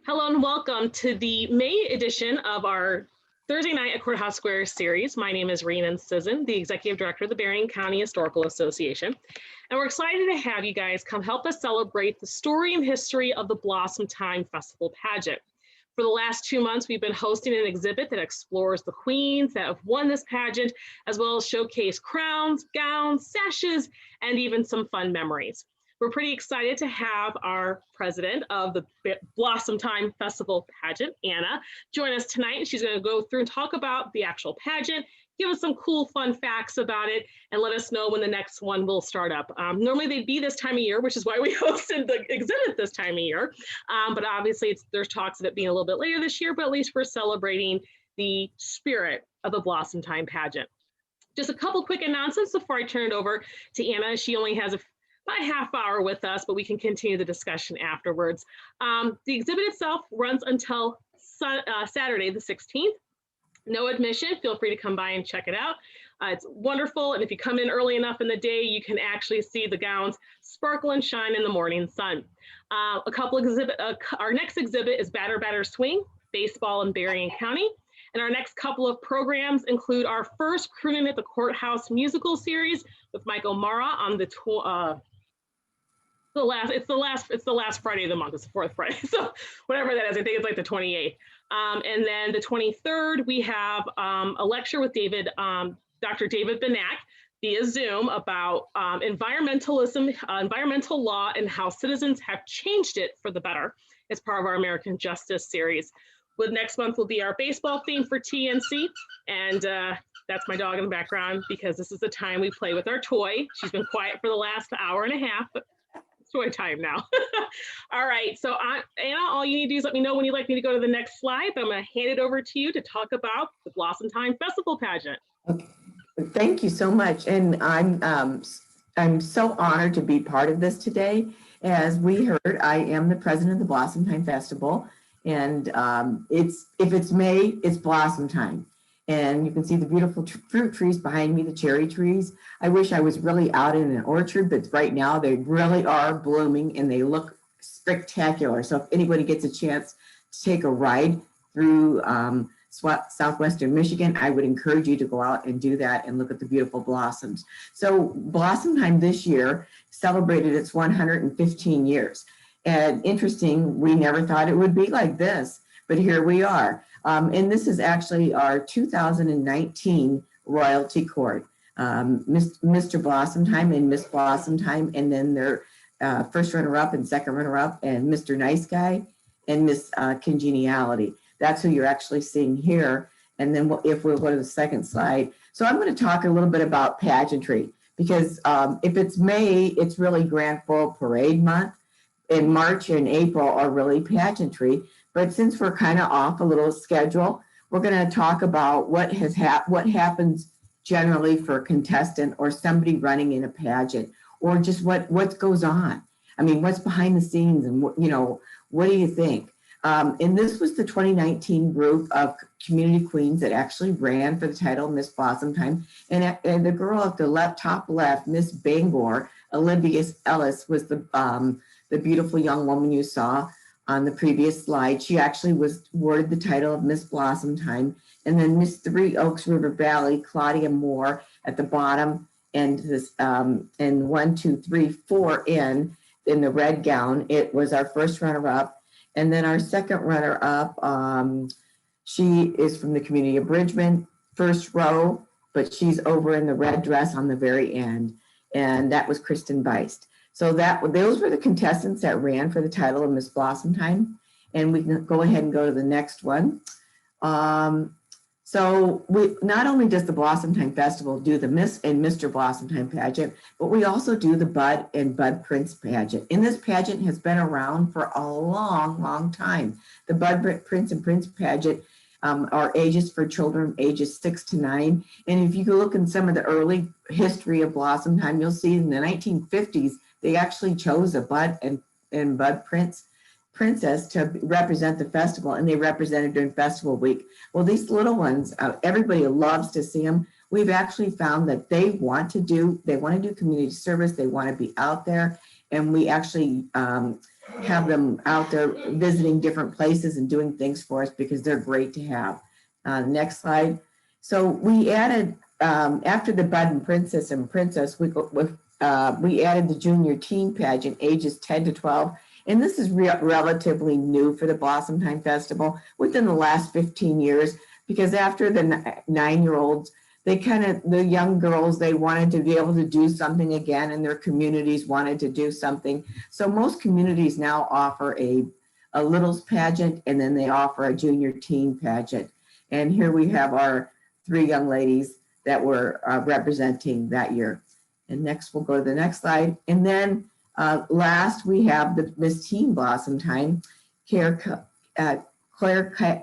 Hello and welcome to the May edition of our Thursday Night at Courthouse Square series. My name is Rhiannon Sisson, the Executive Director of the Berrien County Historical Association. And we're excited to have you guys come help us celebrate the story and history of the Blossomtime Festival Pageant. For the last 2 months, we've been hosting an exhibit that explores the queens that have won this pageant, as well as showcase crowns, gowns, sashes, and even some fun memories. We're pretty excited to have our president of the Blossomtime Festival Pageant, Anna, join us tonight. She's going to go through and talk about the actual pageant, give us some cool, fun facts about it, and let us know when the next one will start up. Normally they'd be this time of year, which is why we hosted the exhibit this time of year. But obviously there's talks of it being a little bit later this year, but at least we're celebrating the spirit of the Blossomtime pageant. Just a couple quick announcements before I turn it over to Anna. She only has about a half hour with us, but we can continue the discussion afterwards. The exhibit itself runs until Saturday the 16th. No admission, feel free to come by and check it out. It's wonderful, and if you come in early enough in the day, you can actually see the gowns sparkle and shine in the morning sun. Our next exhibit is Batter Batter Swing, Baseball in Berrien County. And our next couple of programs include our first Croonin' at the Courthouse musical series with Mike O'Mara on the last Friday of the month. It's the fourth Friday, so whatever that is, I think it's like the 28th. And then the 23rd, we have a lecture with Dr. David Benak via Zoom about environmentalism, environmental law, and how citizens have changed it for the better as part of our American Justice series. Next month will be our baseball theme for TNC, and that's my dog in the background because this is the time we play with our toy. She's been quiet for the last hour and a half, but toy time now. All right, so Anna, all you need to do is let me know when you'd like me to go to the next slide, but I'm going to hand it over to you to talk about the Blossomtime Festival Pageant. Okay. Thank you so much, and I'm so honored to be part of this today. As we heard, I am the president of the Blossomtime Festival, and if it's May, it's blossom time. And you can see the beautiful fruit trees behind me, the cherry trees. I wish I was really out in an orchard, but right now they really are blooming and they look spectacular. So if anybody gets a chance to take a ride through southwestern Michigan, I would encourage you to go out and do that and look at the beautiful blossoms. So Blossomtime this year celebrated its 115 years. And interesting, we never thought it would be like this, but here we are. And this is actually our 2019 royalty court. Mr. Blossomtime and Miss Blossomtime, and then their first runner-up and second runner-up, and Mr. Nice Guy and Miss Congeniality. That's who you're actually seeing here. And then if we'll go to the second slide. So I'm going to talk a little bit about pageantry, because if it's May, it's really Grand Full Parade month. In March and April are really pageantry. But since we're kind of off a little schedule, we're going to talk about what happens generally for a contestant or somebody running in a pageant, or just what goes on. I mean, what's behind the scenes, and what do you think? And this was the 2019 group of community queens that actually ran for the title Miss Blossomtime. And the girl at the top left, Miss Bangor, Olivia Ellis, was the beautiful young woman you saw on the previous slide. She actually was awarded the title of Miss Blossomtime. And then Miss Three Oaks River Valley, Claudia Moore at the bottom, and this and 1, 2, 3, 4 in the red gown. It was our first runner-up. And then our second runner-up, she is from the community of Bridgman, first row, but she's over in the red dress on the very end. And that was Kristen Beist. So those were the contestants that ran for the title of Miss Blossomtime. And we can go ahead and go to the next one. So not only does the Blossomtime Festival do the Miss and Mr. Blossomtime pageant, but we also do the Bud and Bud Prince pageant. And this pageant has been around for a long, long time. The Bud Prince and Prince pageant are ages for children ages 6 to 9. And if you look in some of the early history of Blossomtime, you'll see in the 1950s, they actually chose a Bud and Bud Princess to represent the festival, and they represented during festival week. Well, these little ones, everybody loves to see them. We've actually found that they want to do community service. They want to be out there, and we actually have them out there visiting different places and doing things for us because they're great to have. Next slide. So we added, after the Bud and Princess, we added the junior teen pageant, ages 10 to 12. And this is relatively new for the Blossomtime Festival within the last 15 years, because after the 9-year-olds, the young girls, they wanted to be able to do something again, and their communities wanted to do something. So most communities now offer a littles pageant, and then they offer a junior teen pageant. And here we have our 3 young ladies that were representing that year. And next, we'll go to the next slide. And then last, we have the Miss Teen Blossomtime. Claire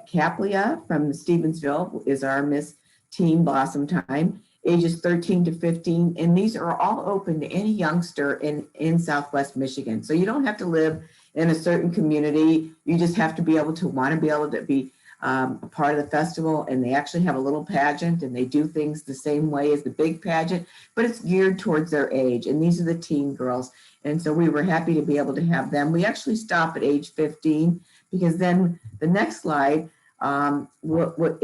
Caplia from Stevensville is our Miss Teen Blossomtime, ages 13 to 15. And these are all open to any youngster in Southwest Michigan. So you don't have to live in a certain community. You just have to be able to want to be able to be a part of the festival. And they actually have a little pageant, and they do things the same way as the big pageant, but it's geared towards their age. And these are the teen girls. And so we were happy to be able to have them. We actually stop at age 15, because then the next slide we're going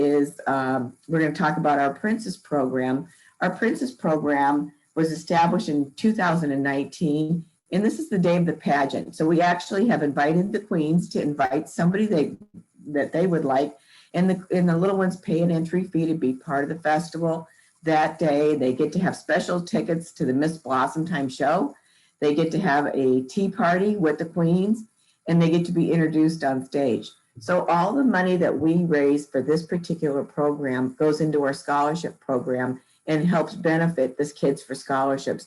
to talk about our Princess program. Our Princess program was established in 2019, and this is the day of the pageant. So we actually have invited the queens to invite somebody that they would like, and the little ones pay an entry fee to be part of the festival that day. They get to have special tickets to the Miss Blossomtime show. They get to have a tea party with the queens, and they get to be introduced on stage. So all the money that we raise for this particular program goes into our scholarship program and helps benefit these kids for scholarships.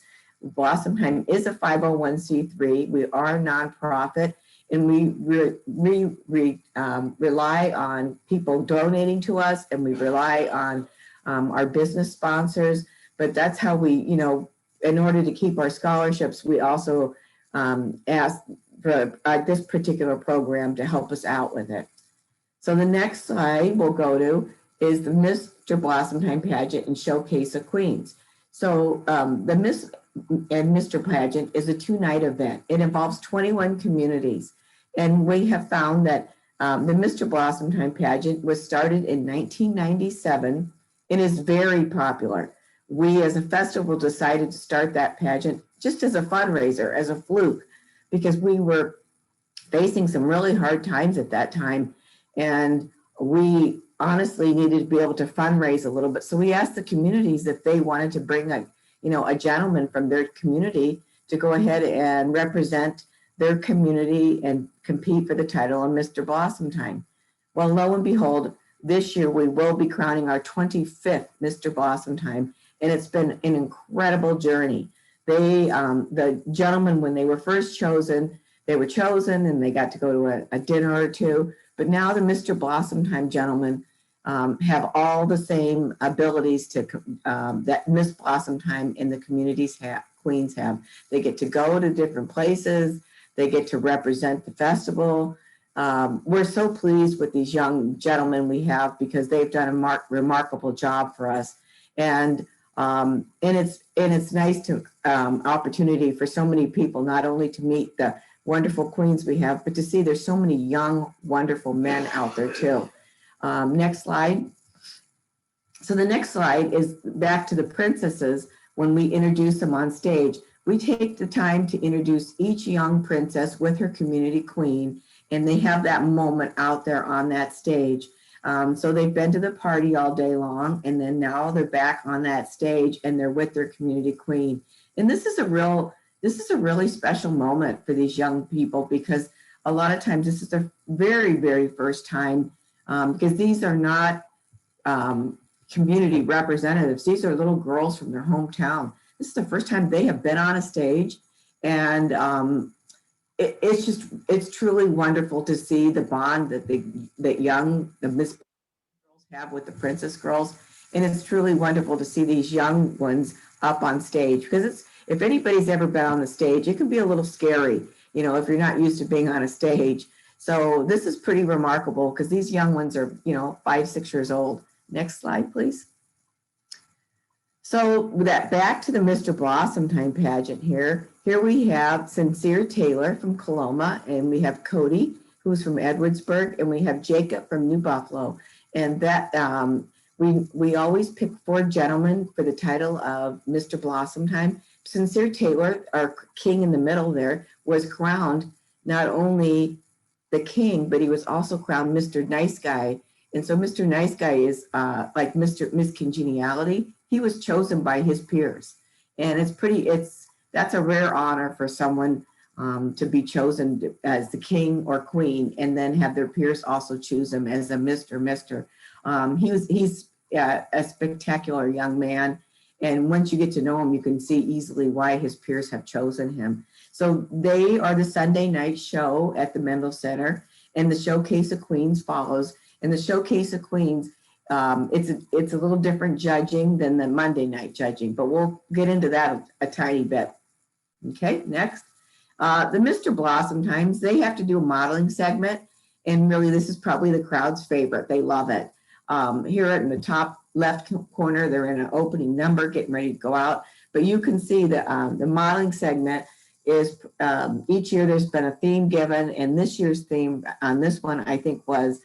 Blossomtime is a 501c3. We are a nonprofit, and we rely on people donating to us, and we rely on our business sponsors. But that's how we, in order to keep our scholarships, we also ask for this particular program to help us out with it. So the next slide we'll go to is the Mr. Blossomtime pageant and showcase of queens. So the Miss and Mr. pageant is a 2-night event. It involves 21 communities. And we have found that the Mr. Blossomtime pageant was started in 1997 and is very popular. We as a festival decided to start that pageant just as a fundraiser, as a fluke, because we were facing some really hard times at that time. And we honestly needed to be able to fundraise a little bit. So we asked the communities if they wanted to bring a gentleman from their community to go ahead and represent their community and compete for the title of Mr. Blossomtime. Well, lo and behold, this year we will be crowning our 25th Mr. Blossomtime, and it's been an incredible journey. The gentlemen, when they were first chosen, they were chosen and they got to go to a dinner or two. But now the Mr. Blossomtime gentlemen have all the same abilities that Miss Blossomtime in the communities queens have. They get to go to different places. They get to represent the festival. We're so pleased with these young gentlemen we have, because they've done a remarkable job for us. And it's nice to opportunity for so many people, not only to meet the wonderful queens we have, but to see there's so many young, wonderful men out there too. Next slide. So the next slide is back to the princesses. When we introduce them on stage, we take the time to introduce each young princess with her community queen, and they have that moment out there on that stage. So they've been to the party all day long, and then now they're back on that stage and they're with their community queen. And this is a really special moment for these young people, because a lot of times this is their very, very first time, because these are not community representatives. These are little girls from their hometown. This is the first time they have been on a stage, and it's truly wonderful to see the bond that the Miss girls have with the Princess girls. And it's truly wonderful to see these young ones up on stage, because if anybody's ever been on the stage, it can be a little scary, if you're not used to being on a stage. So this is pretty remarkable, because these young ones are, 5, 6 years old. Next slide, please. So that back to the Mr. Blossomtime pageant here. Here we have Sincere Taylor from Coloma, and we have Cody, who's from Edwardsburg, and we have Jacob from New Buffalo. And that we always pick 4 gentlemen for the title of Mr. Blossomtime. Sincere Taylor, our king in the middle there, was crowned not only the king, but he was also crowned Mr. Nice Guy. And so Mr. Nice Guy is like Miss Congeniality. He was chosen by his peers. And that's a rare honor for someone to be chosen as the king or queen, and then have their peers also choose him as a Mr. He's a spectacular young man. And once you get to know him, you can see easily why his peers have chosen him. So they are the Sunday night show at the Mendel Center, and the Showcase of Queens follows. And the Showcase of Queens, it's a little different judging than the Monday night judging, but we'll get into that a tiny bit. Okay, next. The Mr. Blossomtimes, they have to do a modeling segment, and really this is probably the crowd's favorite. They love it. Here in the top left corner, they're in an opening number, getting ready to go out. But you can see that the modeling segment is each year there's been a theme given, and this year's theme on this one I think was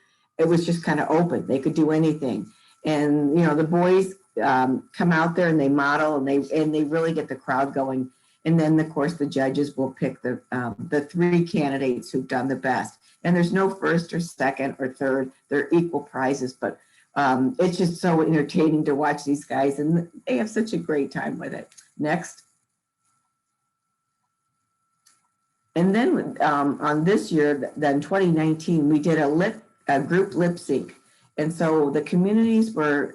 just kind of open. They could do anything, and the boys come out there and they model, and they really get the crowd going. And then of course the judges will pick the 3 candidates who've done the best. And there's no first or second or third; they're equal prizes. But it's just so entertaining to watch these guys, and they have such a great time with it. Next. And then on this year, then 2019, we did a group lip sync. And so the communities were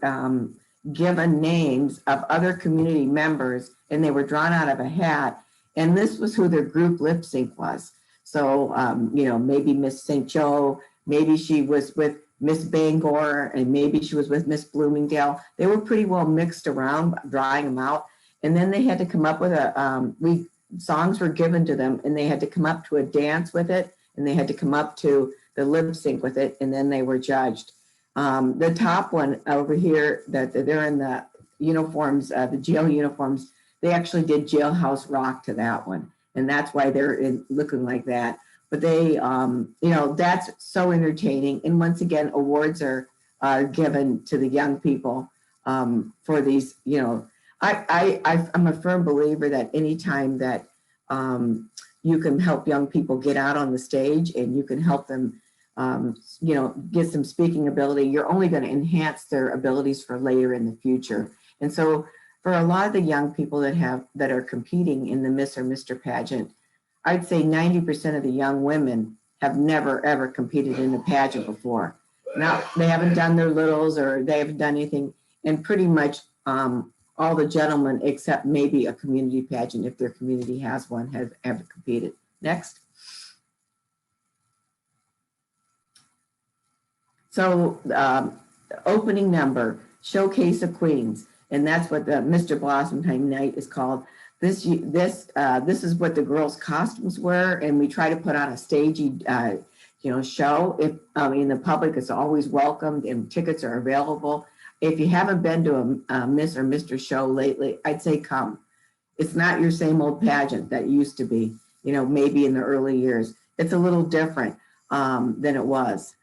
given names of other community members, and they were drawn out of a hat. And this was who their group lip sync was. So, maybe Miss St. Joe, maybe she was with Miss Bangor, and maybe she was with Miss Bloomingdale. They were pretty well mixed around, drawing them out. And then they had to come up with songs were given to them, and they had to come up to a dance with it, and they had to come up to the lip sync with it, and then they were judged. The top one over here, that they're in the uniforms, the jail uniforms, they actually did Jailhouse Rock to that one, and that's why they're looking like that. But they, that's so entertaining. And once again, awards are given to the young people for these, I'm a firm believer that anytime that you can help young people get out on the stage, and you can help them, get some speaking ability, you're only going to enhance their abilities for later in the future. And so for a lot of the young people that are competing in the Miss or Mr. pageant, I'd say 90% of the young women have never, ever competed in a pageant before. Now, they haven't done their littles, or they haven't done anything, and pretty much all the gentlemen, except maybe a community pageant, if their community has one, have ever competed. Next. So opening number, Showcase of Queens, and that's what the Mr. Blossomtime night is called. This is what the girls' costumes were, and we try to put on a stagey, show. The public is always welcomed, and tickets are available. If you haven't been to a Miss or Mr. show lately, I'd say come. It's not your same old pageant that used to be, maybe in the early years. It's a little different than it was.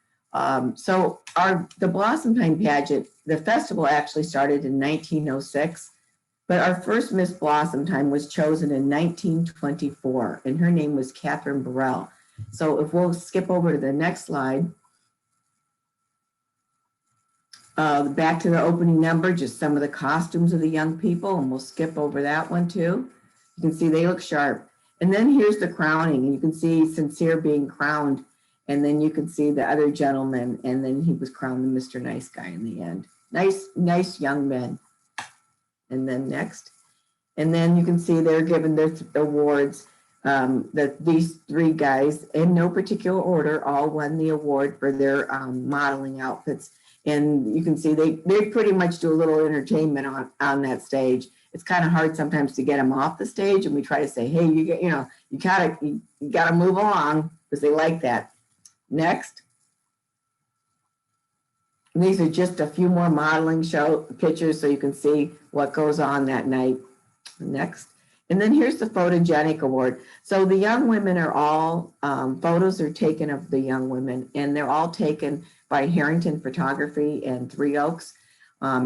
So the Blossomtime pageant, the festival actually started in 1906, but our first Miss Blossomtime was chosen in 1924, and her name was Catherine Burrell. So if we'll skip over to the next slide. Back to the opening number, just some of the costumes of the young people, and we'll skip over that one too. You can see they look sharp. And then here's the crowning, and you can see Sincere being crowned, and then you can see the other gentleman, and then he was crowned the Mr. Nice Guy in the end. Nice young men. And then next. And then you can see they're given their awards. That these 3 guys, in no particular order, all won the award for their modeling outfits. And you can see they pretty much do a little entertainment on that stage. It's kind of hard sometimes to get them off the stage, and we try to say, hey, you gotta move along, because they like that. Next. These are just a few more modeling show pictures so you can see what goes on that night. Next. And then here's the Photogenic Award. So the young women are all, photos are taken of the young women, and they're all taken by Harrington Photography in Three Oaks.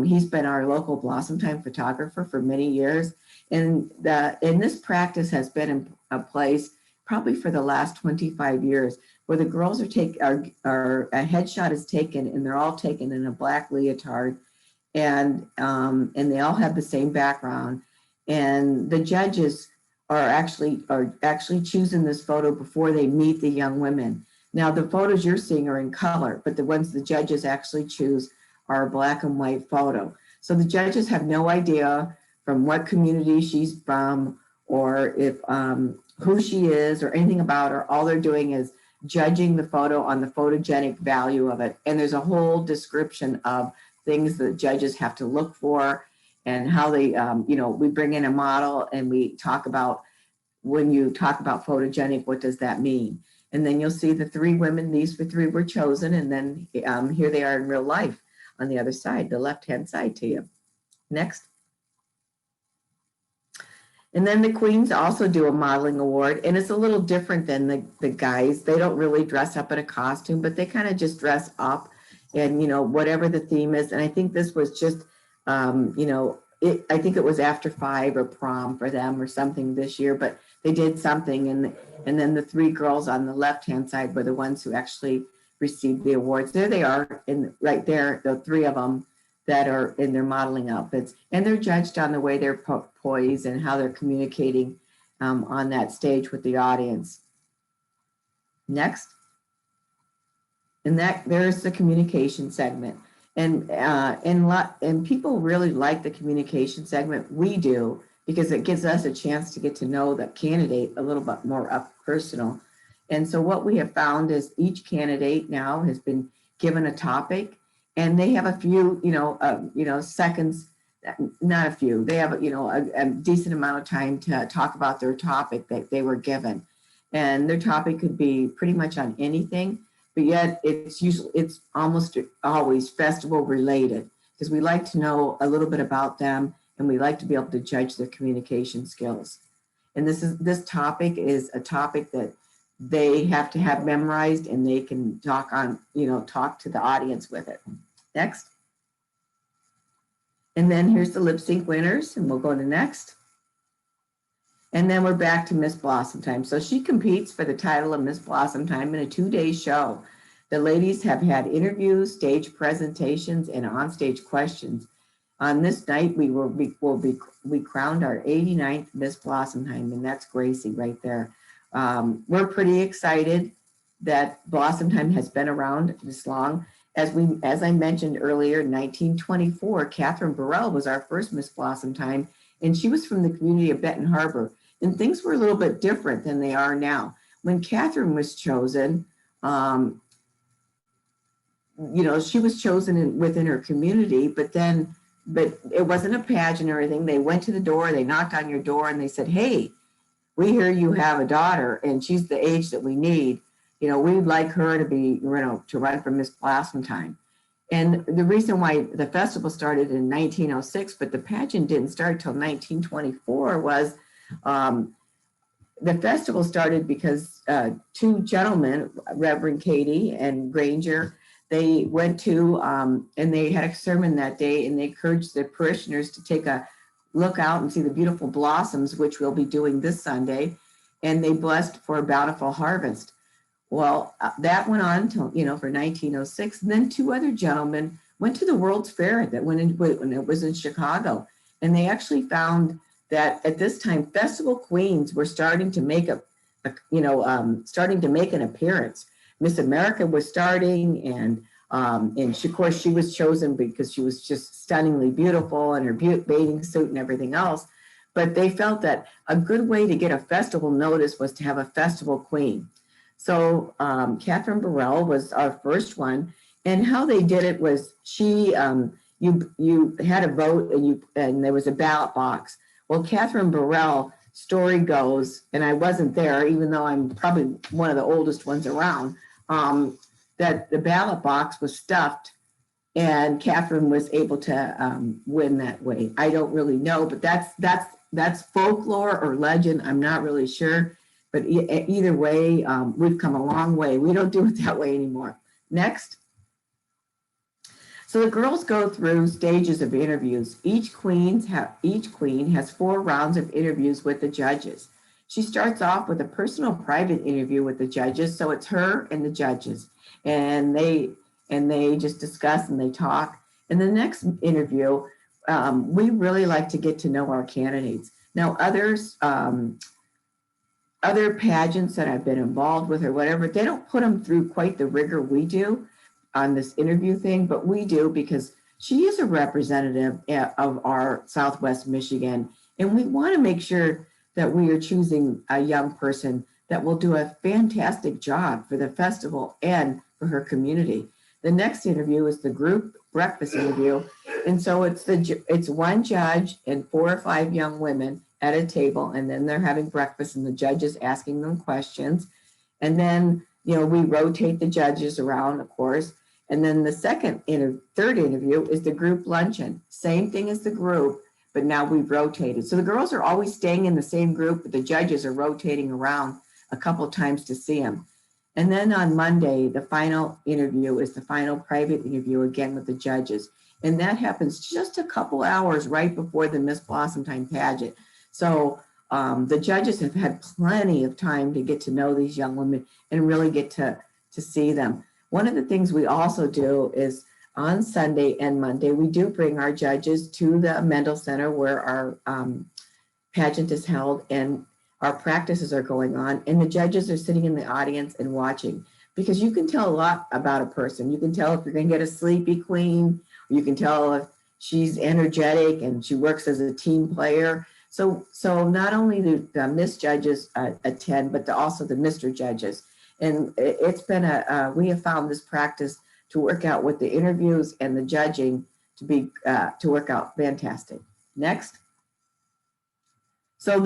He's been our local Blossomtime photographer for many years. And this practice has been in a place probably for the last 25 years, where the girls a headshot is taken, and they're all taken in a black leotard, and they all have the same background. And the judges are actually choosing this photo before they meet the young women. Now, the photos you're seeing are in color, but the ones the judges actually choose are a black and white photo. So the judges have no idea from what community she's from, or if who she is, or anything about her. All they're doing is judging the photo on the photogenic value of it. And there's a whole description of things that judges have to look for, and how they, we bring in a model and we talk about, when you talk about photogenic, what does that mean? And then you'll see the three women, these three were chosen, and then here they are in real life on the other side, the left-hand side to you. Next. And then the queens also do a modeling award, and it's a little different than the guys. They don't really dress up in a costume, but they kind of just dress up, and whatever the theme is. And I think this was just, I think it was after 5 or prom for them or something this year, but they did something, and then the three girls on the left-hand side were the ones who actually received the awards. There they are, right there, the three of them that are in their modeling outfits, and they're judged on the way they're poised and how they're communicating on that stage with the audience. Next. And there's the communication segment. And people really like the communication segment. We do, because it gives us a chance to get to know the candidate a little bit more up personal. And so what we have found is each candidate now has been given a topic, and they have a few, seconds, not a few, they have, a decent amount of time to talk about their topic that they were given. And their topic could be pretty much on anything, but yet it's almost always festival related, because we like to know a little bit about them, and we like to be able to judge their communication skills. And this topic is a topic that they have to have memorized, and they can talk to the audience with it. Next. And then here's the lip sync winners, and we'll go to next. And then we're back to Miss Blossomtime. So she competes for the title of Miss Blossomtime in a 2-day show. The ladies have had interviews, stage presentations, and onstage questions. On this night, we crowned our 89th Miss Blossomtime, and that's Gracie right there. We're pretty excited that Blossomtime has been around this long. As I mentioned earlier, in 1924, Catherine Burrell was our first Miss Blossomtime, and she was from the community of Benton Harbor. And things were a little bit different than they are now. When Catherine was chosen, she was chosen within her community, but it wasn't a pageant or anything. They went to the door, they knocked on your door, and they said, "Hey, we hear you have a daughter, and she's the age that we need. We'd like her to be, to run for Miss Blossomtime." And the reason why the festival started in 1906, but the pageant didn't start till 1924, was the festival started because two gentlemen, Reverend Katie and Granger, they went to, and they had a sermon that day, and they encouraged the parishioners to take a look out and see the beautiful blossoms, which we'll be doing this Sunday, and they blessed for a bountiful harvest. Well, that went on till, for 1906. And then two other gentlemen went to the World's Fair when it was in Chicago. And they actually found that at this time, festival queens were starting to make an appearance. Miss America was starting, and of course she was chosen because she was just stunningly beautiful in her bathing suit and everything else. But they felt that a good way to get a festival notice was to have a festival queen. So Catherine Burrell was our first one, and how they did it was you had a vote, and there was a ballot box. Well, Catherine Burrell, story goes, and I wasn't there, even though I'm probably one of the oldest ones around, that the ballot box was stuffed And Catherine was able to win that way. I don't really know, but that's folklore or legend. I'm not really sure, but either way, we've come a long way. We don't do it that way anymore. Next. So the girls go through stages of interviews. Each queen has 4 rounds of interviews with the judges. She starts off with a personal private interview with the judges. So it's her and the judges, and they just discuss and they talk. And the next interview, we really like to get to know our candidates. Now, other pageants that I've been involved with or whatever, they don't put them through quite the rigor we do on this interview thing, but we do because she is a representative of our Southwest Michigan. And we want to make sure that we are choosing a young person that will do a fantastic job for the festival and for her community. The next interview is the group breakfast interview. And so it's one judge and 4 or 5 young women at a table, and then they're having breakfast and the judges asking them questions. And then, we rotate the judges around, of course. And then the third interview is the group luncheon. Same thing as the group, but now we've rotated. So the girls are always staying in the same group, but the judges are rotating around a couple times to see them. And then on Monday, the final interview is the final private interview again with the judges. And that happens just a couple hours right before the Miss Blossomtime pageant. So the judges have had plenty of time to get to know these young women and really get to see them. One of the things we also do is on Sunday and Monday, we do bring our judges to the Mendel Center where our pageant is held and our practices are going on. And the judges are sitting in the audience and watching, because you can tell a lot about a person. You can tell if you're going to get a sleepy queen. You can tell if she's energetic and she works as a team player. So not only do the Miss judges attend, but also the Mr. judges. And it's been we have found this practice to work out with the interviews and the judging to work out fantastic. Next. So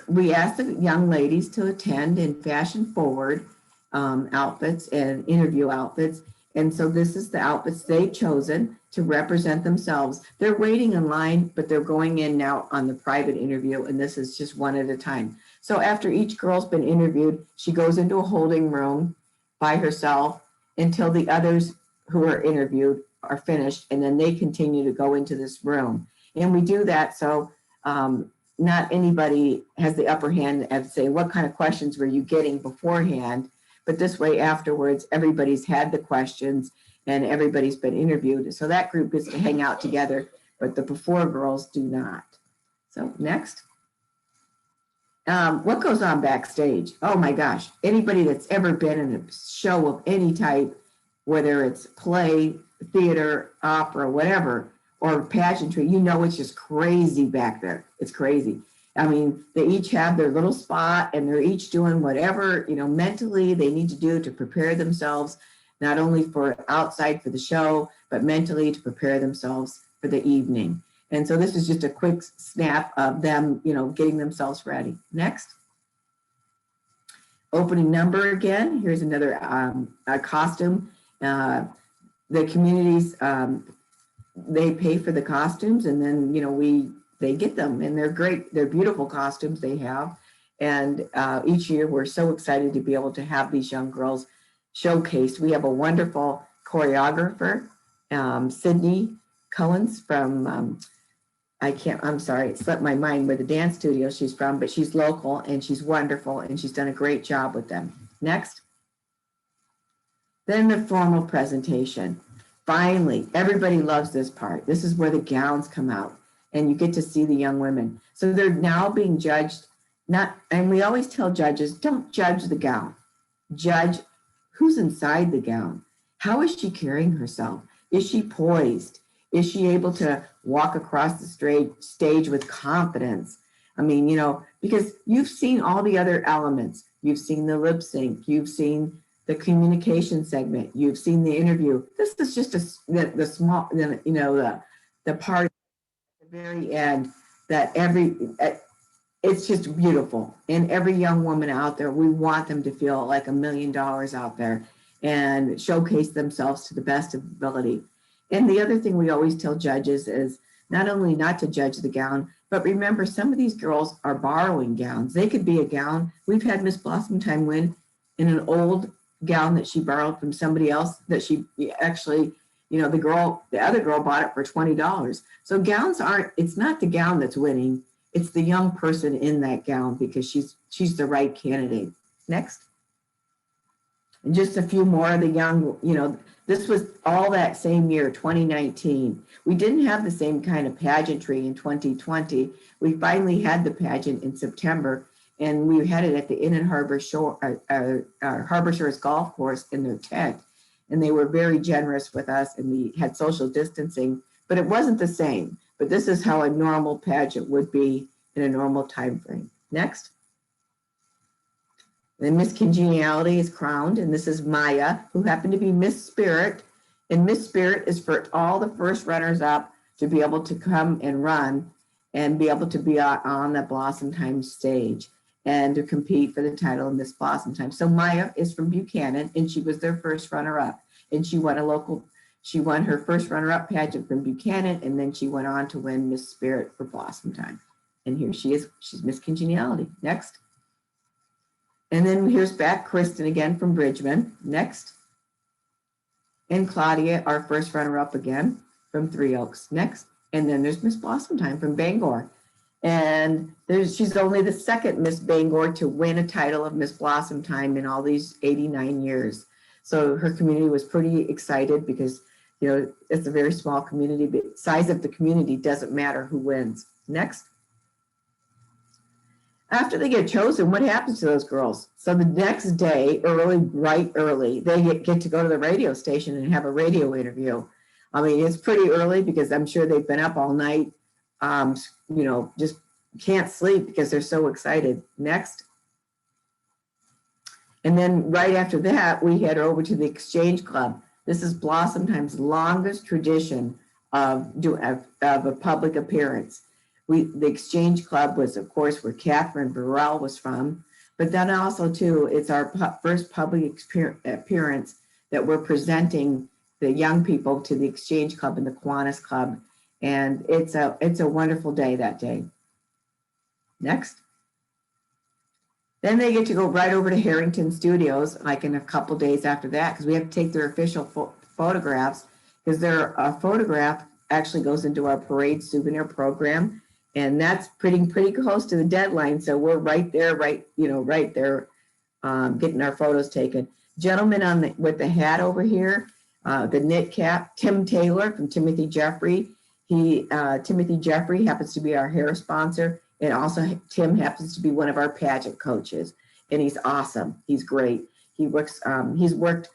we asked the young ladies to attend in fashion forward outfits and interview outfits. And so this is the outfits they've chosen to represent themselves. They're waiting in line, but they're going in now on the private interview. And this is just one at a time. So after each girl's been interviewed, she goes into a holding room by herself until the others who are interviewed are finished. And then they continue to go into this room. And we do that so not anybody has the upper hand and say, what kind of questions were you getting beforehand? But this way afterwards, everybody's had the questions and everybody's been interviewed. So that group gets to hang out together, but the before girls do not. So next. What goes on backstage? Oh my gosh, anybody that's ever been in a show of any type, whether it's play, theater, opera, whatever, or pageantry, it's just crazy back there. It's crazy. I mean, they each have their little spot and they're each doing whatever, mentally they need to do to prepare themselves, not only for outside for the show, but mentally to prepare themselves for the evening. And so this is just a quick snap of them, getting themselves ready. Next. Opening number again. Here's another a costume. The communities, they pay for the costumes, and then, they get them, and they're great. They're beautiful costumes they have. And each year we're so excited to be able to have these young girls showcased. We have a wonderful choreographer, Sydney Cullens from, I'm sorry, it slipped my mind where the dance studio she's from, but she's local and she's wonderful and she's done a great job with them. Next. Then the formal presentation. Finally, everybody loves this part. This is where the gowns come out and you get to see the young women. So they're now being judged, and we always tell judges, don't judge the gown. Judge who's inside the gown. How is she carrying herself? Is she poised? Is she able to walk across the stage with confidence? I mean, because you've seen all the other elements. You've seen the lip sync. You've seen the communication segment. You've seen the interview. This is just the small, the part at the very end that it's just beautiful. And every young woman out there, we want them to feel like $1 million out there and showcase themselves to the best of ability. And the other thing we always tell judges is not only not to judge the gown, but remember some of these girls are borrowing gowns. They could be a gown. We've had Miss Blossomtime win in an old gown that she borrowed from somebody else that she actually, you know, the other girl bought it for $20. So gowns aren't, it's not the gown that's winning. It's the young person in that gown because she's the right candidate. Next. And just a few more of the young, you know, this was all that same year, 2019. We didn't have the same kind of pageantry in 2020. We finally had the pageant in September, and we had it at the Inn and Harbor Shore, Harbor Shores Golf Course in their tent. And they were very generous with us, and we had social distancing, but it wasn't the same. But this is how a normal pageant would be in a normal time frame. Next. Then Miss Congeniality is crowned, and this is Maya, who happened to be Miss Spirit. And Miss Spirit is for all the first runners up to be able to come and run and be able to be on the Blossomtime stage and to compete for the title of Miss Blossomtime. So Maya is from Buchanan, and she was their first runner up. And she won her first runner up pageant from Buchanan, and then she went on to win Miss Spirit for Blossomtime. And here she is, she's Miss Congeniality. Next. And then here's back Kristen again from Bridgman. Next. And Claudia, our first runner-up again from Three Oaks. Next. And then there's Miss Blossomtime from Bangor. And she's only the second Miss Bangor to win a title of Miss Blossomtime in all these 89 years. So her community was pretty excited because, you know, it's a very small community, but size of the community doesn't matter who wins. Next. After they get chosen, what happens to those girls? So the next day, bright early, they get to go to the radio station and have a radio interview. I mean, it's pretty early because I'm sure they've been up all night, you know, just can't sleep because they're so excited. Next. And then right after that, we head over to the Exchange Club. This is Blossomtime's longest tradition of a public appearance. The Exchange Club was, of course, where Catherine Burrell was from, but then also, too, it's our first public appearance that we're presenting the young people to the Exchange Club and the Kiwanis Club, and it's a wonderful day that day. Next. Then they get to go right over to Harrington Studios, like in a couple days after that, because we have to take their official photographs, because their photograph actually goes into our parade souvenir program. And that's pretty close to the deadline. So we're right there, getting our photos taken. Gentleman with the hat over here, the knit cap, Tim Taylor from Timothy Jeffrey. Timothy Jeffrey happens to be our hair sponsor. And also Tim happens to be one of our pageant coaches. And he's awesome. He's great. He's worked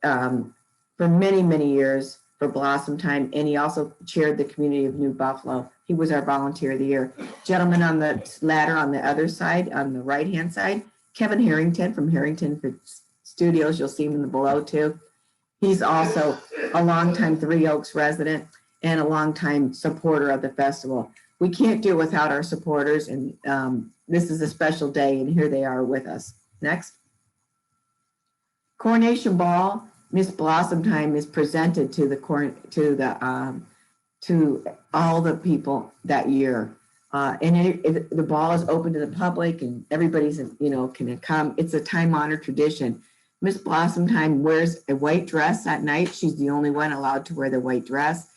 for many, many years for Blossomtime, and he also chaired the community of New Buffalo. He was our volunteer of the year. Gentleman on the ladder on the other side, on the right-hand side, Kevin Harrington from Harrington Studios. You'll see him in the below too. He's also a longtime Three Oaks resident and a longtime supporter of the festival. We can't do it without our supporters, and this is a special day, and here they are with us. Next. Coronation Ball. Miss Blossomtime is presented to all the people that year, and the ball is open to the public, and everybody's can come. It's a time-honored tradition. Miss Blossomtime wears a white dress that night. She's the only one allowed to wear the white dress.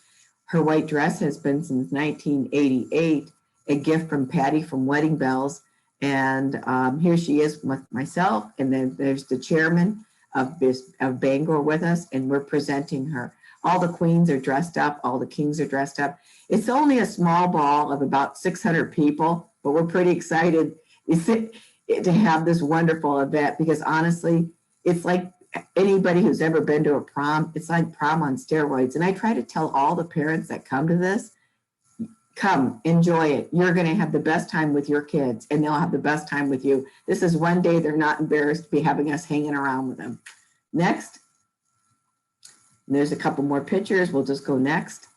Her white dress has been since 1988, a gift from Patty from Wedding Bells, and here she is with myself, and then there's the chairman of Bangor with us, and we're presenting her. All the queens are dressed up, all the kings are dressed up. It's only a small ball of about 600 people, but we're pretty excited to have this wonderful event because honestly, it's like anybody who's ever been to a prom, it's like prom on steroids. And I try to tell all the parents that come to this, come, enjoy it. You're going to have the best time with your kids, and they'll have the best time with you. This is one day they're not embarrassed to be having us hanging around with them. Next. And there's a couple more pictures. We'll just go next.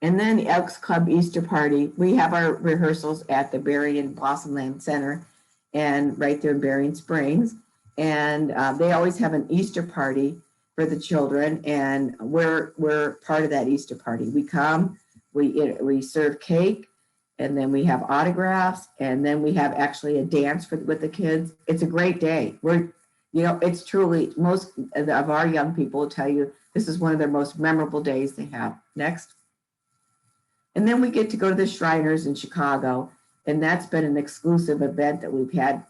And then the Elks Club Easter Party. We have our rehearsals at the Berrien Blossomland Center and right there in Berrien Springs. And they always have an Easter party for the children, and we're part of that Easter party. We come, we serve cake, and then we have autographs, and then we have actually a dance with the kids. It's a great day. It's truly, most of our young people will tell you this is one of their most memorable days they have. Next. And then we get to go to the Shriners in Chicago, and that's been an exclusive event that we've had,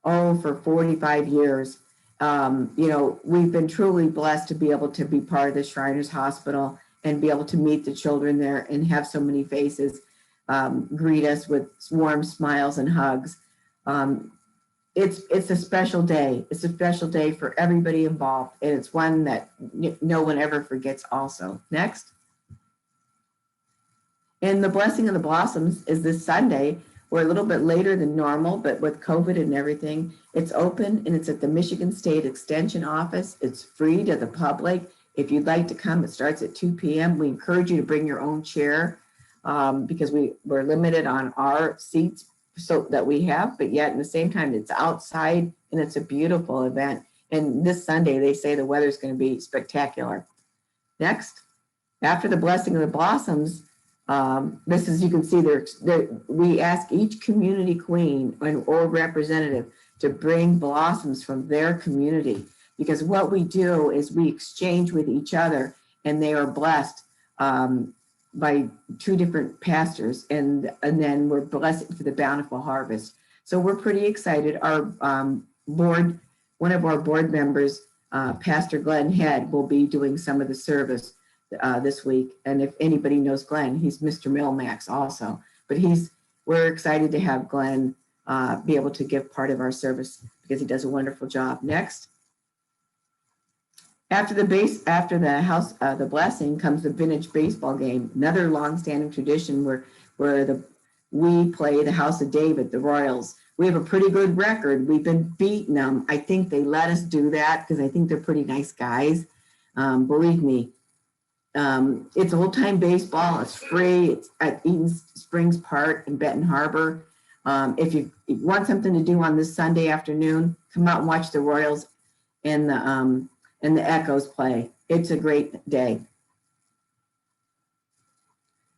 for 45 years. We've been truly blessed to be able to be part of the Shriners Hospital and be able to meet the children there and have so many faces greet us with warm smiles and hugs. It's a special day. It's a special day for everybody involved, and it's one that no one ever forgets also. Next. And the Blessing of the Blossoms is this Sunday. We're a little bit later than normal, but with COVID and everything, it's open, and it's at the Michigan State Extension Office. It's free to the public. If you'd like to come, it starts at 2 p.m. We encourage you to bring your own chair because we're limited on our seats so that we have, but yet at the same time, it's outside and it's a beautiful event. And this Sunday, they say the weather's going to be spectacular. Next, after the Blessing of the Blossoms, this is, you can see we ask each community queen or representative to bring blossoms from their community, because what we do is we exchange with each other, and they are blessed by two different pastors, and then we're blessed for the bountiful harvest. So we're pretty excited. Our board, one of our board members, Pastor Glenn Head, will be doing some of the service this week. And if anybody knows Glenn, he's Mr. Milmax also. But we're excited to have Glenn be able to give part of our service because he does a wonderful job. Next. After the blessing comes the vintage baseball game, another long-standing tradition where we play the House of David, the Royals. We have a pretty good record. We've been beating them. I think they let us do that because I think they're pretty nice guys. Believe me, it's old-time baseball. It's free. It's at Eaton Springs Park in Benton Harbor. If you want something to do on this Sunday afternoon, come out and watch the Royals and the Echoes play. It's a great day.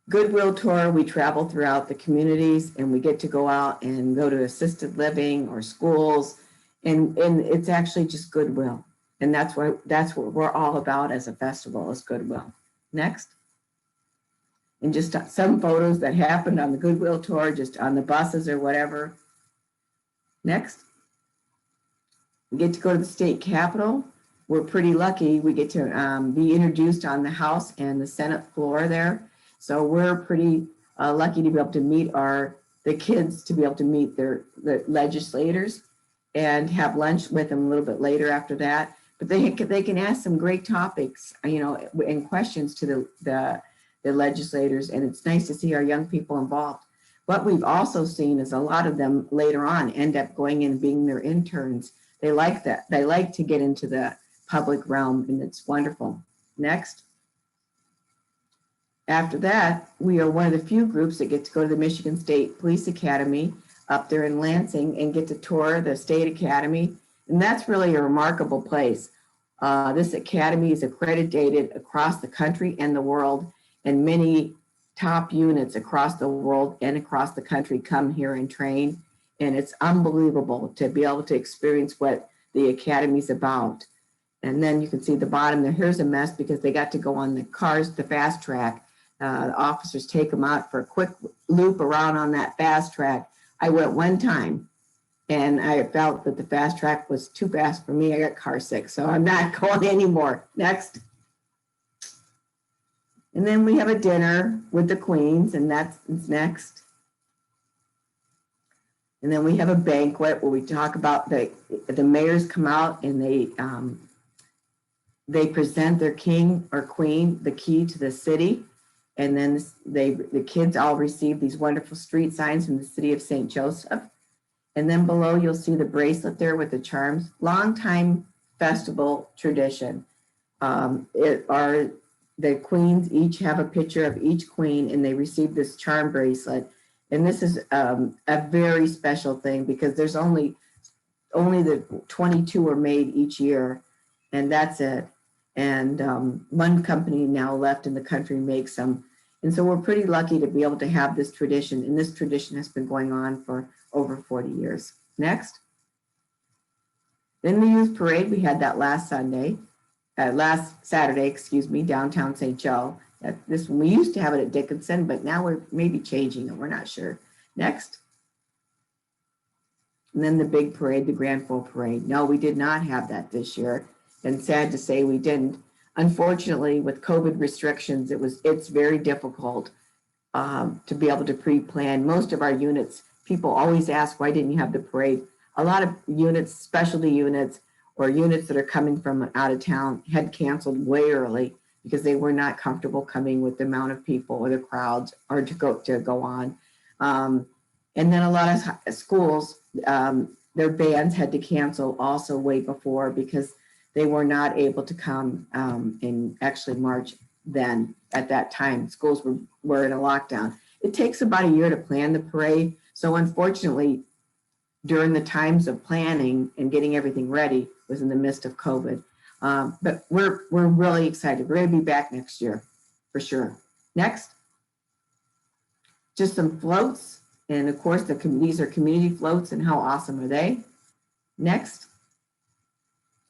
Goodwill tour, we travel throughout the communities and we get to go out and go to assisted living or schools, and it's actually just goodwill. And that's what we're all about as a festival, is goodwill. Next. And just some photos that happened on the Goodwill tour, just on the buses or whatever. Next. We get to go to the state capitol. We're pretty lucky. We get to be introduced on the House and the Senate floor there. So we're pretty lucky to be able to meet the kids, to be able to meet the legislators and have lunch with them a little bit later after that. But they can ask some great topics, and questions to the legislators, and it's nice to see our young people involved. What we've also seen is a lot of them later on end up going in and being their interns. They like that. They like to get into the public realm, and it's wonderful. Next. After that, we are one of the few groups that get to go to the Michigan State Police Academy up there in Lansing and get to tour the State Academy. And that's really a remarkable place. This academy is accredited across the country and the world, and many top units across the world and across the country come here and train. And it's unbelievable to be able to experience what the academy's about. And then you can see the bottom there. Here's a mess because they got to go on the cars, the fast track. The officers take them out for a quick loop around on that fast track. I went one time and I felt that the fast track was too fast for me. I got car sick, so I'm not going anymore. Next. And then we have a dinner with the queens, and that's next. And then we have a banquet where we talk about the mayors come out and they present their king or queen the key to the city. And then the kids all receive these wonderful street signs from the city of St. Joseph. And then below you'll see the bracelet there with the charms. Long-time festival tradition. The queens each have a picture of each queen, and they receive this charm bracelet. And this is a very special thing because there's only the 22 are made each year, and that's it. And one company now left in the country makes them. And so we're pretty lucky to be able to have this tradition. And this tradition has been going on for over 40 years. Next. Then the youth parade, we had that last Saturday, excuse me, downtown St. Joe. We used to have it at Dickinson, but now we're maybe changing it. We're not sure. Next. And then the big parade, the Grand Full Parade. No, we did not have that this year. And sad to say we didn't. Unfortunately, with COVID restrictions, it's very difficult to be able to pre-plan. Most of our units, people always ask, why didn't you have the parade? A lot of units, specialty units, or units that are coming from out of town had canceled way early because they were not comfortable coming with the amount of people or the crowds or to go on. And then a lot of schools, their bands had to cancel also way before because they were not able to come in actually March then at that time. Schools were in a lockdown. It takes about a year to plan the parade. So unfortunately, during the times of planning and getting everything ready was in the midst of COVID. But we're really excited. We're going to be back next year for sure. Next, just some floats. And of course, these are community floats, and how awesome are they? Next,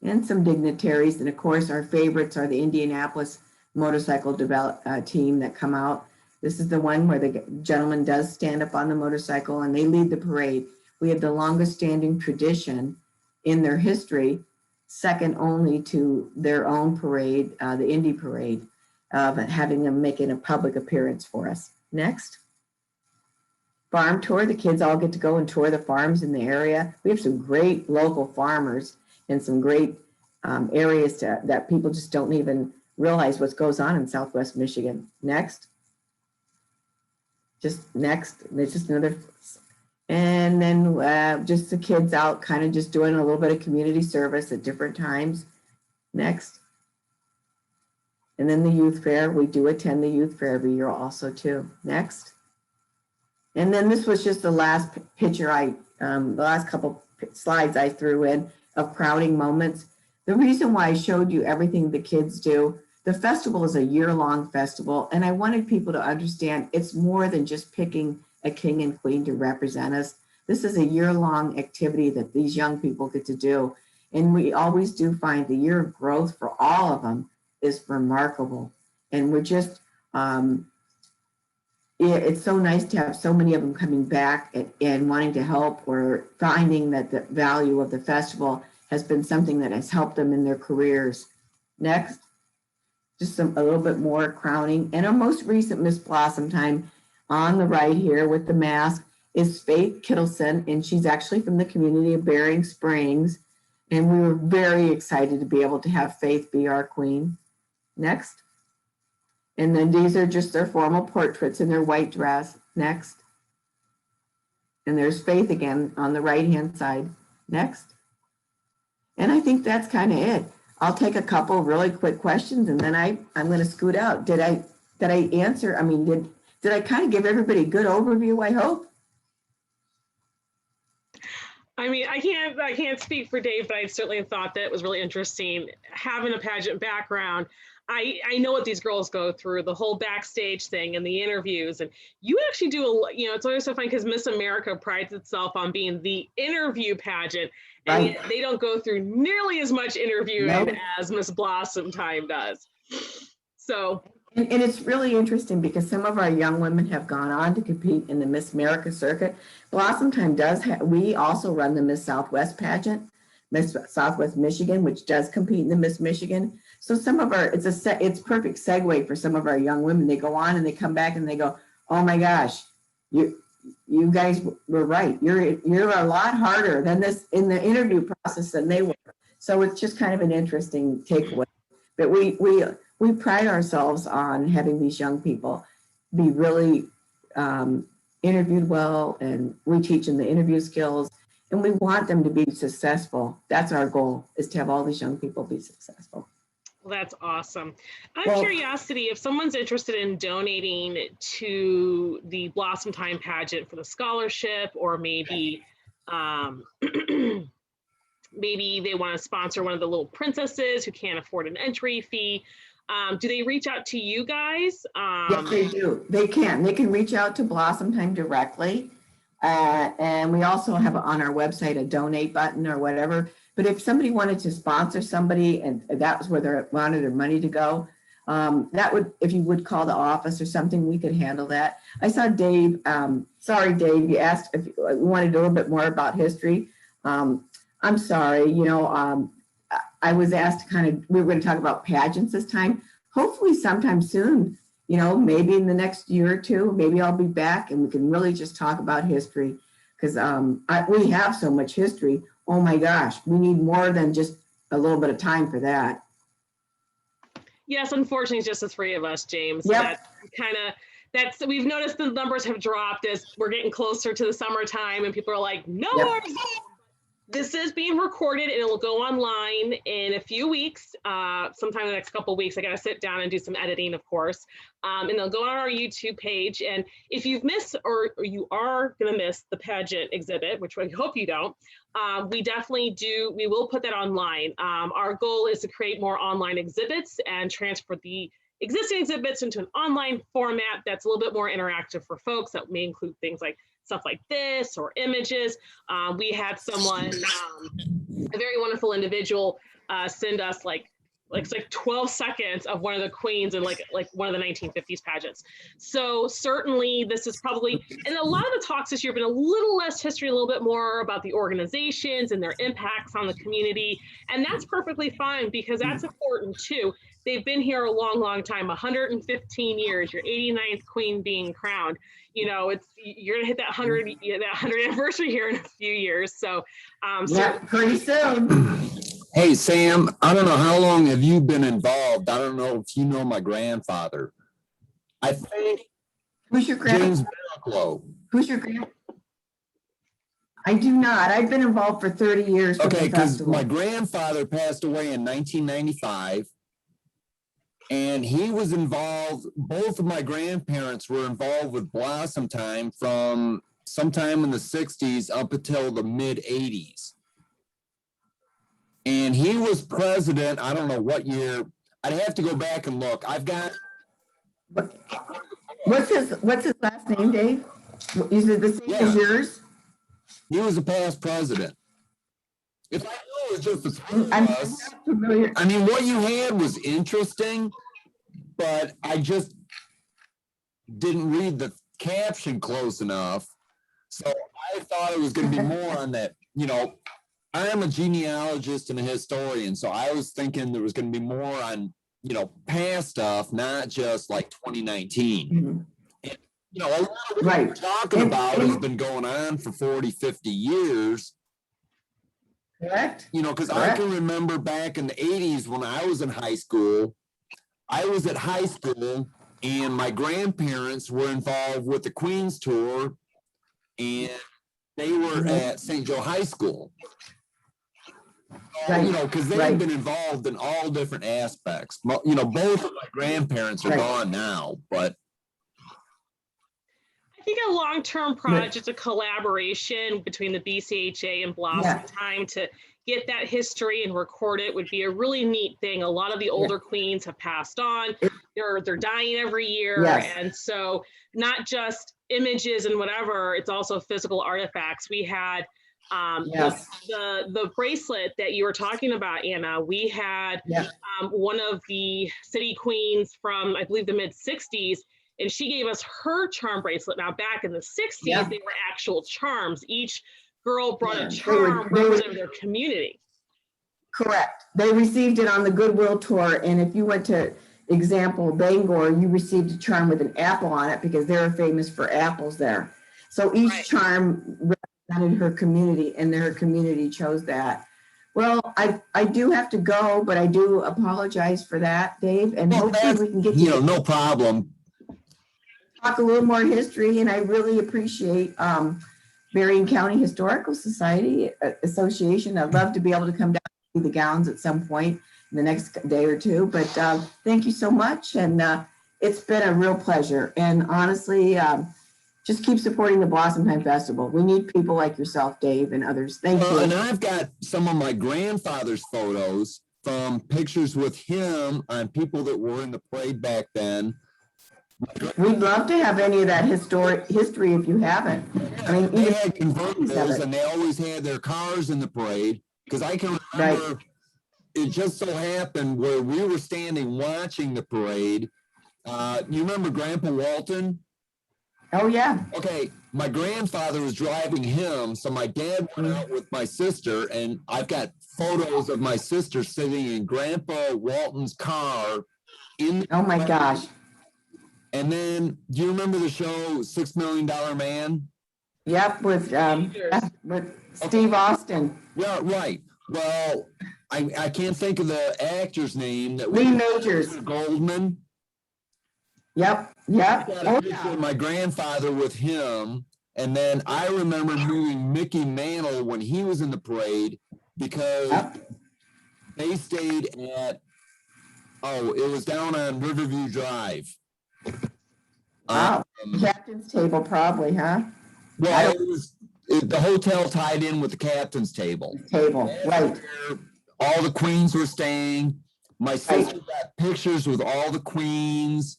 and some dignitaries. And of course, our favorites are the Indianapolis motorcycle team that come out. This is the one where the gentleman does stand up on the motorcycle and they lead the parade. We have the longest standing tradition in their history, second only to their own parade, the Indy Parade, of having them making a public appearance for us. Next. Farm tour, the kids all get to go and tour the farms in the area. We have some great local farmers and some great areas that people just don't even realize what goes on in Southwest Michigan. Next. Just next, there's just another, and then just the kids out kind of just doing a little bit of community service at different times. Next. And then the youth fair, we do attend the youth fair every year also too. Next. And then this was just the last picture the last couple slides I threw in of crowning moments. The reason why I showed you everything the kids do, the festival is a year-long festival, and I wanted people to understand it's more than just picking a king and queen to represent us. This is a year-long activity that these young people get to do, and we always do find the year of growth for all of them is remarkable. And we're just, it's so nice to have so many of them coming back and wanting to help, or finding that the value of the festival has been something that has helped them in their careers. Next, just a little bit more crowning. And our most recent Miss Blossomtime on the right here with the mask is Faith Kittleson, and she's actually from the community of Berrien Springs. And we were very excited to be able to have Faith be our queen. Next. And then these are just their formal portraits in their white dress. Next. And there's Faith again on the right-hand side. Next. And I think that's kind of it. I'll take a couple really quick questions and then I'm going to scoot out. Did I answer? I mean, did I kind of give everybody a good overview, I hope? I mean, I can't speak for Dave, but I certainly thought that it was really interesting having a pageant background. I know what these girls go through, the whole backstage thing and the interviews, and you actually do it's always so fun because Miss America prides itself on being the interview pageant, and Right. they don't go through nearly as much interviewing Nope. as Miss Blossomtime does. So. And it's really interesting because some of our young women have gone on to compete in the Miss America circuit. Blossomtime does we also run the Miss Southwest pageant, Miss Southwest Michigan, which does compete in the Miss Michigan. So some of our, it's perfect segue for some of our young women. They go on and they come back and they go, oh my gosh, you guys were right. You're a lot harder than this in the interview process than they were. So it's just kind of an interesting takeaway. But we pride ourselves on having these young people be really interviewed well, and we teach them the interview skills, and we want them to be successful. That's our goal, is to have all these young people be successful. Well, that's awesome. Out of curiosity, if someone's interested in donating to the Blossomtime pageant for the scholarship, or maybe maybe they want to sponsor one of the little princesses who can't afford an entry fee. Do they reach out to you guys? Yes, they do. They can reach out to Blossomtime directly. And we also have on our website a donate button or whatever. But if somebody wanted to sponsor somebody and that was where they wanted their money to go, that would, if you would call the office or something, we could handle that. I saw Dave. Sorry, Dave, you asked if you wanted a little bit more about history. I'm sorry, I was asked we were going to talk about pageants this time. Hopefully sometime soon, maybe in the next year or two, maybe I'll be back and we can really just talk about history because we have so much history. Oh my gosh, we need more than just a little bit of time for that. Yes, unfortunately, it's just the three of us, James. Yep. We've noticed the numbers have dropped as we're getting closer to the summertime and people are like, no Yep. more. This is being recorded and it will go online in a few weeks, sometime in the next couple of weeks. I got to sit down and do some editing, of course, and they'll go on our YouTube page. And if you've missed or you are going to miss the pageant exhibit, which we hope you don't, we will put that online. Our goal is to create more online exhibits and transfer the existing exhibits into an online format that's a little bit more interactive for folks. That may include things like stuff like this or images. We had someone, a very wonderful individual, send us like 12 seconds of one of the queens in like one of the 1950s pageants. So certainly this is probably, and a lot of the talks this year have been a little less history, a little bit more about the organizations and their impacts on the community. And that's perfectly fine because that's important too. They've been here a long, long time, 115 years, your 89th queen being crowned. You're gonna hit that 100 anniversary here in a few years. So pretty soon. Hey, Sam, I don't know how long have you been involved? I don't know if you know my grandfather. I think Who's your James grandfather? Barriclough. Who's your grandfather? I do not. I've been involved for 30 years. Okay, because my grandfather passed away in 1995. And he was involved, both of my grandparents were involved with Blossomtime from sometime in the 60s up until the mid 80s. And he was president, I don't know what year, I'd have to go back and look. I've got. What's his last name, Dave? Is it the same as yours? He was a past president. If I know it's just the three of I'm us, familiar. I mean, what you had was interesting, but I just didn't read the caption close enough. So I thought it was going to be more on that, I am a genealogist and a historian, so I was thinking there was going to be more on, past stuff, not just like 2019. Mhm. And, a lot of what Right. we're talking about has been going on for 40, 50 years. Correct? Because I can remember back in the 80s when I was in high school, I was at high school and my grandparents were involved with the Queen's Tour and they were at St. Joe High School. Right. Because they've been involved in all different aspects. Both of my grandparents are gone now, but I think a long-term project, a collaboration between the BCHA and Blossomtime to get that history and record it would be a really neat thing. A lot of the older queens have passed on. They're dying every year. And so not just images and whatever, it's also physical artifacts. We had the bracelet that you were talking about, Anna. We had one of the city queens from, I believe, the mid-60s, and she gave us her charm bracelet. Now, back in the 60s, they were actual charms. Each girl brought a charm representing their community. Correct. They received it on the Goodwill tour, and if you went to example Bangor, you received a charm with an apple on it because they were famous for apples there. So each charm represented her community, and her community chose that. Well, I do have to go, but I do apologize for that, Dave, and hopefully we can get no problem. Talk a little more history, and I really appreciate Berrien County Historical Society Association. I'd love to be able to come down and see the gowns at some point in the next day or two, but thank you so much, and it's been a real pleasure. And honestly, just keep supporting the Blossomtime Festival. We need people like yourself, Dave, and others. Thank you. And I've got some of my grandfather's photos from pictures with him on people that were in the parade back then. We'd love to have any of that history if you haven't. I mean, They had convertibles and they always had their cars in the parade, because I can remember it just so happened where we were standing watching the parade. You remember Grandpa Walton? Oh, yeah. Okay, my grandfather was driving him, so my dad went out with my sister, and I've got photos of my sister sitting in Grandpa Walton's car. Oh my gosh. And then, do you remember the show $6 Million Man? Yep, with Steve Austin. Yeah, right. Well, I can't think of the actor's name. Lee Majors. Goldman. Yep. Oh, yeah. My grandfather with him, and then I remember meeting Mickey Mantle when he was in the parade, because they stayed at, it was down on Riverview Drive. Wow. Captain's table, probably, huh? Well, the hotel tied in with the captain's table. Right. All the queens were staying. My sister got pictures with all the queens.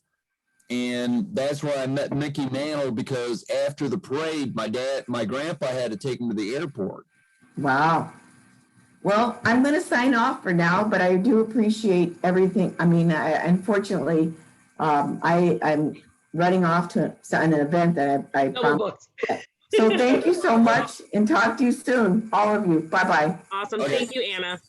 And that's where I met Mickey Mantle, because after the parade, my grandpa had to take him to the airport. Wow. Well, I'm going to sign off for now, but I do appreciate everything. I mean, unfortunately, I'm running off to an event that I promised. So thank you so much, and talk to you soon, all of you. Bye-bye. Awesome. Thank you, Anna.